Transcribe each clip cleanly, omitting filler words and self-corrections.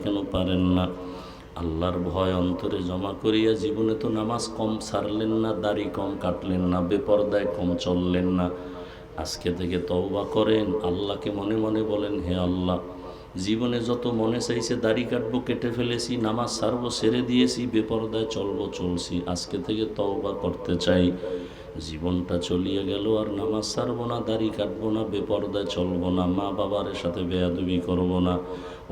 কেন পারেন না? আল্লাহর ভয় অন্তরে জমা করিয়া জীবনে তো নামাজ কম ছাড়লেন না, দাড়ি কম কাটলেন না, বেপরদায় কম চললেন না। আজকে থেকে তওবা করেন, আল্লাহকে মনে মনে বলেন, হে আল্লাহ, জীবনে যত মনে চাইছে দাড়ি কাটবো কেটে ফেলেছি, নামাজ ছাড়বো ছেড়ে দিয়েছি, বেপরদায় চলবো চলছি, আজকে থেকে তওবা করতে চাই। জীবনটা চলিয়ে গেল, আর নামাজ ছাড়বো না, দাড়ি কাটবো না, বেপরদায় চলবো না, মা বাবার সাথে বেয়াদবি করবো না,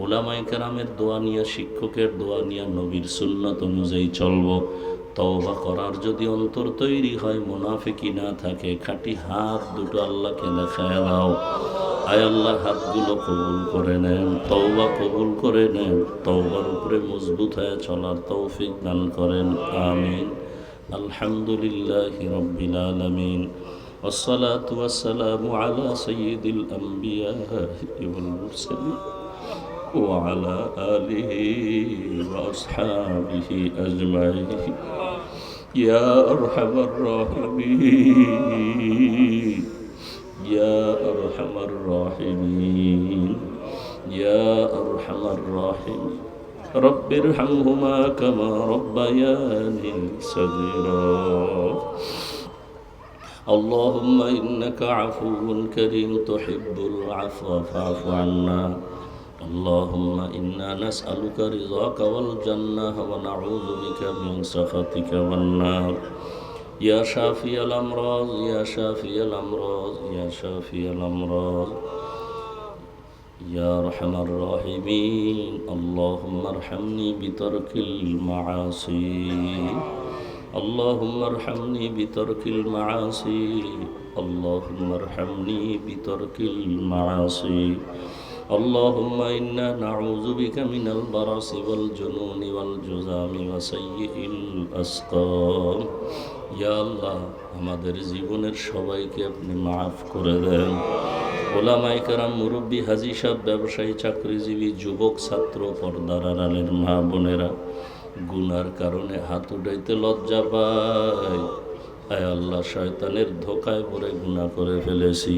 উলামায়ে কেরামের দোয়া নিয়ে, শিক্ষকের দোয়া নিয়ে, নবীর সুন্নাত অনুযায়ী চলবো। তওবা করার যদি অন্তর তৈরি হয়, মুনাফিকি না থাকে, খাঁটি হাত দুটো আল্লাহকে দেখায় দাও। আয় আল্লাহ, হাতগুলো কবুল করে নেন, তওবা কবুল করে নেন, তওবার উপরে মজবুত হয়ে চলার তৌফিক দান করেন। আমিন। আলহামদুলিল্লাহি রাব্বিল আলামিন, والصلاة والسلام على سيد الأنبياء والمرسلين وعلى آله وأصحابه أجمعين يا أرحم الراحمين يا أرحم الراحمين يا أرحم الراحمين رب ارحمهما كما ربياني صغيرا اللهم إنك عفو كريم تحب العفو فاعف عنا اللهم إنا نسألك رضاك والجنة ونعوذ بك من سخطك والنار يا شافي الأمراض يا شافي الأمراض يا شافي الأمراض يا أرحم الراحمين اللهم ارحمني بترك المعاصي اللهم ارحمني بترك المعاصي اللهم ارحمني بترك المعاصي اللهم إنا نعوذ بك من البرص والجنون والجذام وسيء الأسقام يا الله আমাদের জীবনের সবাইকে আপনি মাফ করে দেন। ওলামায়ে কেরাম, মুরব্বী, হাজী সাহেব, ব্যবসায়ী, চাকরিজীবী, যুবক, ছাত্র, পর্দার আড়ালের মা বোনেরা, গুনার কারণে হাত উঠাইতে লজ্জা পাই। আয় আল্লাহ, শয়তানের ধোকায় পড়ে গুনাহ করে ফেলেছি।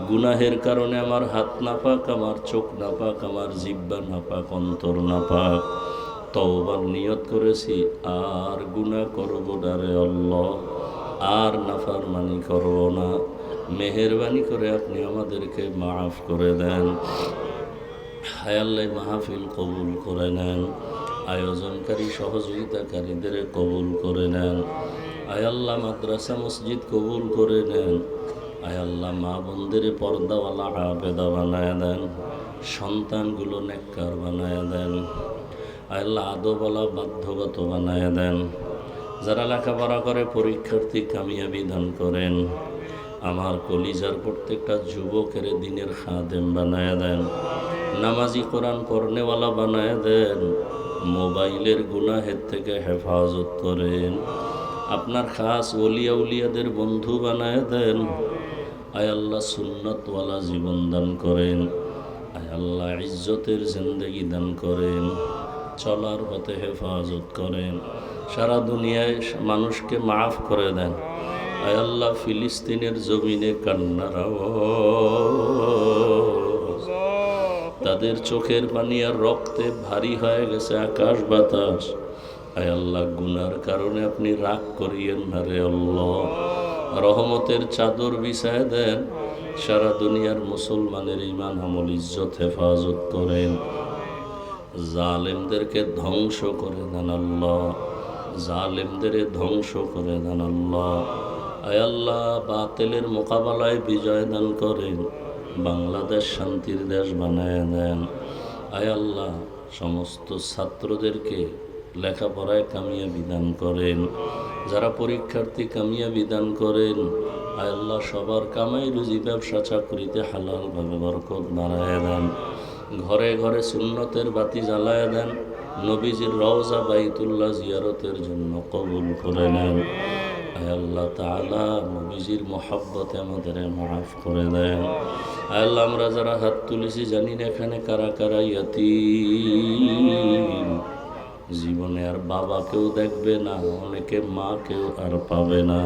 গুনাহের কারণে আমার হাত নাপাক, আমার চোখ নাপাক, আমার জিহ্বা নাপাক, অন্তর নাপাক। তওবার নিয়ত করেছি, আর গুনাহ করব না রে আল্লাহ, আর নাফরমানি করব না। মেহেরবানি করে আপনি আমাদেরকে মাফ করে দেন। হায় আল্লাহ, মাহফিল কবুল করে নেন, আয়োজনকারী সহযোগিতাকারীদের কবুল করে নেন। আয় আল্লাহ, মাদ্রাসা মসজিদ কবুল করে নেন। আয় আল্লাহ, মা বোনদের পর্দাওয়ালা আবেদা বানায় দেন, সন্তানগুলো নেককার বানায় দেন। আয় আল্লাহ, আদবওয়ালা বাধ্যগত বানায় দেন। যারা লেখাপড়া করে পরীক্ষার্থী কামিয়াবি দান করেন। আমার কলিজার প্রত্যেকটা যুবকের দিনের খাদেম বানায় দেন, নামাজি, কোরআন পড়নেওয়ালা বানায় দেন। মোবাইলের গুনাহের থেকে হেফাজত করেন। আপনার খাস ওলিয়া উলিয়াদের বন্ধু বানায় দেন। আয় আল্লাহ, সুন্নতওয়ালা জীবন দান করেন। আয় আল্লাহ, ইজ্জতের জিন্দেগি দান করেন। চলার পথে হেফাজত করেন। সারা দুনিয়ায় মানুষকে মাফ করে দেন। আয় আল্লাহ, ফিলিস্তিনের জমিনে কান্নার আওয়াজ, তাদের চোখের পানি আর রক্তে ভারী হয়ে গেছে আকাশ বাতাস। আয় আল্লাহ, গুনার কারণে আপনি রাগ করিয়েন না রে আল্লাহ, রহমতের চাদর বিছায় দেন। সারা দুনিয়ার মুসলমানের ঈমান, আমল, ইজ্জত হেফাজত করেন। জালেমদেরকে ধ্বংস করে দেন আল্লাহ, জালেমদের ধ্বংস করে দেন আল্লাহ। আয় আল্লাহ, বাতিলের মোকাবেলায় বিজয় দান করেন। বাংলাদেশ শান্তির দেশ বানায় দেন। আয় আল্লাহ, সমস্ত ছাত্রদেরকে লেখাপড়ায় কামিয়াবি দান করেন। যারা পরীক্ষার্থী কামিয়াবি দান করেন। আয় আল্লাহ, সবার কামাই রুজি, ব্যবসা, চাকরিতে হালালভাবে বরকত বাড়ায় দেন। ঘরে ঘরে সুন্নতের বাতি জ্বালায় দেন। নবীজির রওজা বাইতুল্লাহ জিয়ারতের জন্য কবুল করে নেন। আয় আল্লাহ তাআলা, নবীজির মহব্বতে আমাদের মাফ করে দেন। আয় আল্লাহ, আমরা যারা হাত তুলেছি জানি না এখানে কারা কারা ইয়াতীম, জীবনে আর বাবা কেউ দেখবে না, অনেকে মা কেউ আর পাবে না।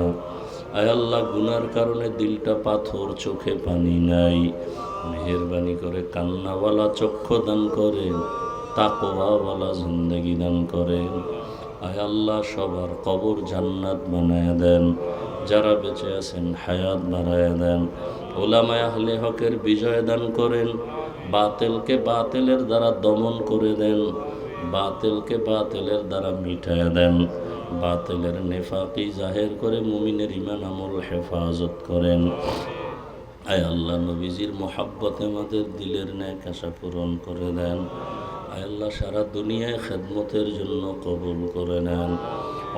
আয় আল্লাহ, গুনার কারণে দিলটা পাথর, চোখে পানি নাই। মেহেরবানি করে কান্নাওয়ালা চক্ষু দান করেন। তাকওয়াওয়ালা জিন্দেগি দান করেন। আয় আল্লাহ, সবার কবর জান্নাত বানায় দেন, যারা বেঁচে আছেন হায়াত বাড়ায় দেন। উলামায়ে আহলে হকের বিজয় দান করেন, বাতিলকে বাতিলের দ্বারা দমন করে দেন, বাতিলকে বাতিলের দ্বারা মিটায় দেন, বাতিলের নেফাকি জাহের করে মুমিনের ঈমান আমল হেফাজত করেন। আয় আল্লাহ, নবীজির মোহাব্বতে আমাদের দিলের ন্যাক আশা পূরণ করে দেন। আয় আল্লাহ, সারা দুনিয়ায় খেদমতের জন্য কবুল করে নেন।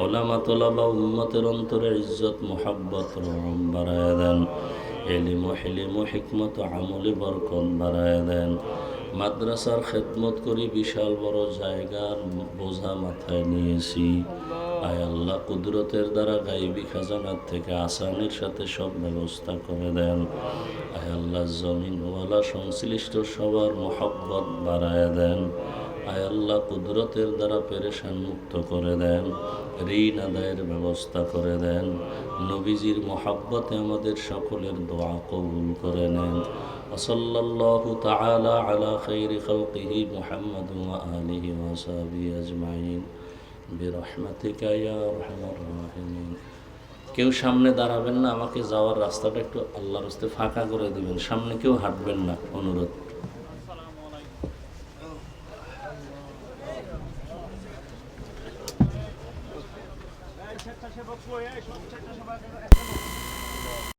ওলামা তোলাবা উম্মতের অন্তরে ইজ্জত মোহাব্বত রহম বাড়ায় দেন। এলিম হিলিম হিকমত আমলি বরকত বাড়ায় দেন। মাদ্রাসার খেদমত করি, বিশাল বড় জায়গার বোঝা মাথায় নিয়েছি। আয় আল্লাহ, কুদরতের দ্বারা গাইবী খাজানার থেকে আসানির সাথে সব ব্যবস্থা করে দেন। আয় আল্লাহ, জমিনওয়ালা সংশ্লিষ্ট সবার মোহাব্বত বাড়ায় দেন। আয় আল্লাহ, কুদরতের দ্বারা পেরেশান মুক্ত করে দেন, ঋণ আদায়ের ব্যবস্থা করে দেন। নবীজির মোহাব্বতে আমাদের সকলের দোয়া কবুল করে নেন। ওয়াসাল্লাল্লাহু তাআলা আলা খাইরি খালকিহি মুহাম্মাদ ওয়া আলিহি ওয়া সাহবিহি আজমাইন বিরহমাতিকা ইয়া আরহামার রাহিমিন। কেউ সামনে দাঁড়াবেন না, আমাকে যাওয়ার রাস্তাটা একটু আল্লাহর রাস্তায় ফাঁকা করে দিবেন। সামনে কেউ হাঁটবেন না, অনুরোধ।